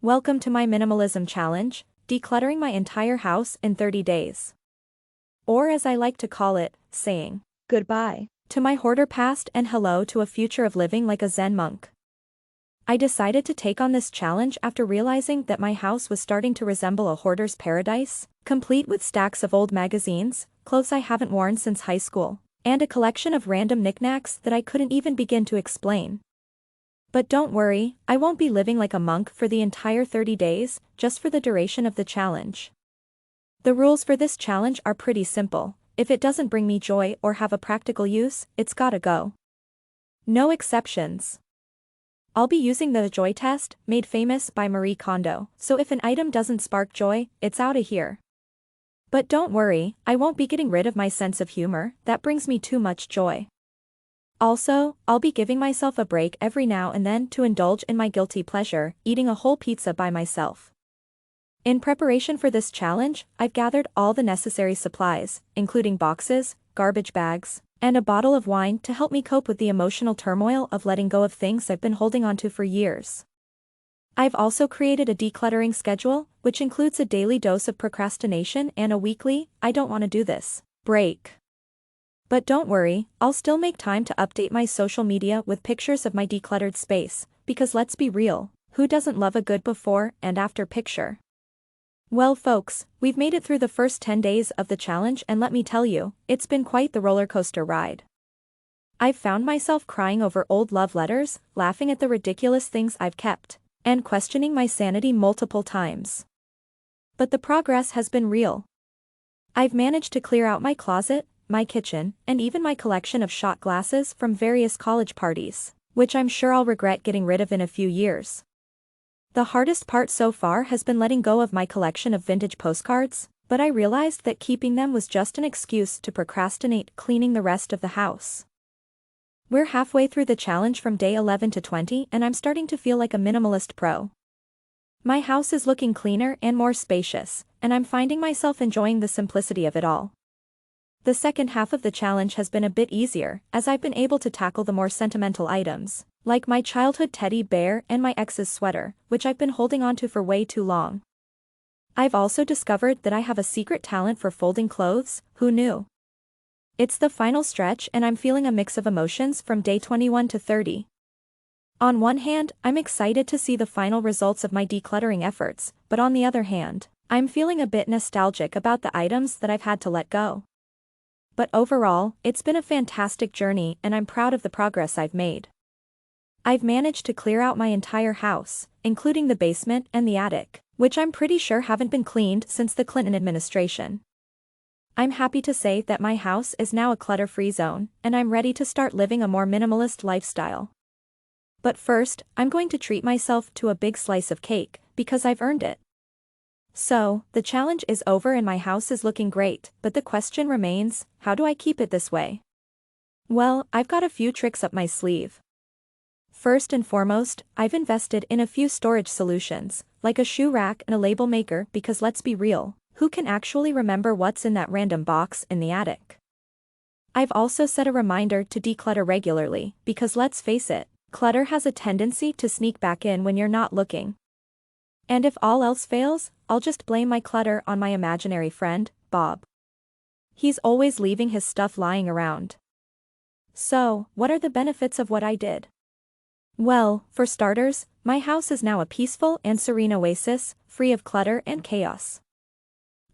Welcome to my minimalism challenge, decluttering my entire house in 30 days. Or as I like to call it, saying goodbye to my hoarder past and hello to a future of living like a Zen monk. I decided to take on this challenge after realizing that my house was starting to resemble a hoarder's paradise, complete with stacks of old magazines, clothes I haven't worn since high school, and a collection of random knickknacks that I couldn't even begin to explain. But don't worry, I won't be living like a monk for the entire 30 days, just for the duration of the challenge. The rules for this challenge are pretty simple. If it doesn't bring me joy or have a practical use, it's gotta go. No exceptions. I'll be using the joy test, made famous by Marie Kondo, so if an item doesn't spark joy, it's outta here. But don't worry, I won't be getting rid of my sense of humor, that brings me too much joy. Also, I'll be giving myself a break every now and then to indulge in my guilty pleasure, eating a whole pizza by myself. In preparation for this challenge, I've gathered all the necessary supplies, including boxes, garbage bags, and a bottle of wine to help me cope with the emotional turmoil of letting go of things I've been holding onto for years. I've also created a decluttering schedule, which includes a daily dose of procrastination and a weekly, I don't want to do this, break. But don't worry, I'll still make time to update my social media with pictures of my decluttered space, because let's be real, who doesn't love a good before and after picture? Well folks, we've made it through the first 10 days of the challenge and let me tell you, it's been quite the roller coaster ride. I've found myself crying over old love letters, laughing at the ridiculous things I've kept, and questioning my sanity multiple times. But the progress has been real. I've managed to clear out my closet, my kitchen, and even my collection of shot glasses from various college parties, which I'm sure I'll regret getting rid of in a few years. The hardest part so far has been letting go of my collection of vintage postcards, but I realized that keeping them was just an excuse to procrastinate cleaning the rest of the house. We're halfway through the challenge from day 11 to 20 and I'm starting to feel like a minimalist pro. My house is looking cleaner and more spacious, and I'm finding myself enjoying the simplicity of it all. The second half of the challenge has been a bit easier, as I've been able to tackle the more sentimental items, like my childhood teddy bear and my ex's sweater, which I've been holding onto for way too long. I've also discovered that I have a secret talent for folding clothes, who knew? It's the final stretch and I'm feeling a mix of emotions from day 21 to 30. On one hand, I'm excited to see the final results of my decluttering efforts, but on the other hand, I'm feeling a bit nostalgic about the items that I've had to let go. But overall, it's been a fantastic journey and I'm proud of the progress I've made. I've managed to clear out my entire house, including the basement and the attic, which I'm pretty sure haven't been cleaned since the Clinton administration. I'm happy to say that my house is now a clutter-free zone, and I'm ready to start living a more minimalist lifestyle. But first, I'm going to treat myself to a big slice of cake, because I've earned it. So, the challenge is over and my house is looking great, but the question remains, how do I keep it this way? Well, I've got a few tricks up my sleeve. First and foremost, I've invested in a few storage solutions, like a shoe rack and a label maker because let's be real, who can actually remember what's in that random box in the attic? I've also set a reminder to declutter regularly, because let's face it, clutter has a tendency to sneak back in when you're not looking. And if all else fails, I'll just blame my clutter on my imaginary friend, Bob. He's always leaving his stuff lying around. So, what are the benefits of what I did? Well, for starters, my house is now a peaceful and serene oasis, free of clutter and chaos.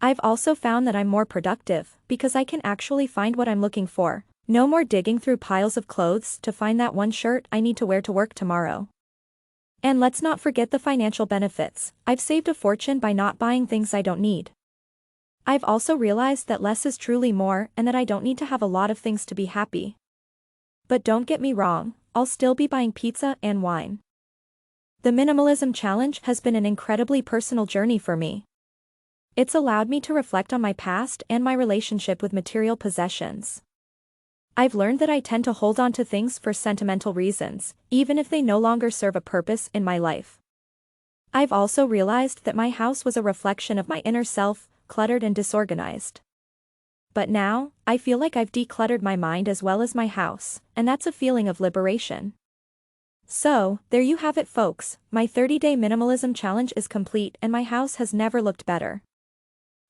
I've also found that I'm more productive, because I can actually find what I'm looking for. No more digging through piles of clothes to find that one shirt I need to wear to work tomorrow. And let's not forget the financial benefits. I've saved a fortune by not buying things I don't need. I've also realized that less is truly more and that I don't need to have a lot of things to be happy. But don't get me wrong, I'll still be buying pizza and wine. The minimalism challenge has been an incredibly personal journey for me. It's allowed me to reflect on my past and my relationship with material possessions. I've learned that I tend to hold on to things for sentimental reasons, even if they no longer serve a purpose in my life. I've also realized that my house was a reflection of my inner self, cluttered and disorganized. But now, I feel like I've decluttered my mind as well as my house, and that's a feeling of liberation. So, there you have it folks, my 30-day minimalism challenge is complete and my house has never looked better.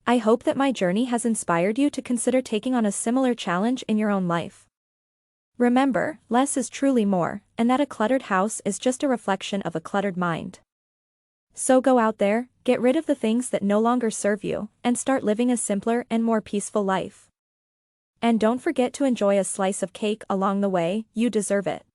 I hope that my journey has inspired you to consider taking on a similar challenge in your own life. Remember, less is truly more, and that a cluttered house is just a reflection of a cluttered mind. So go out there, get rid of the things that no longer serve you, and start living a simpler and more peaceful life. And don't forget to enjoy a slice of cake along the way, you deserve it.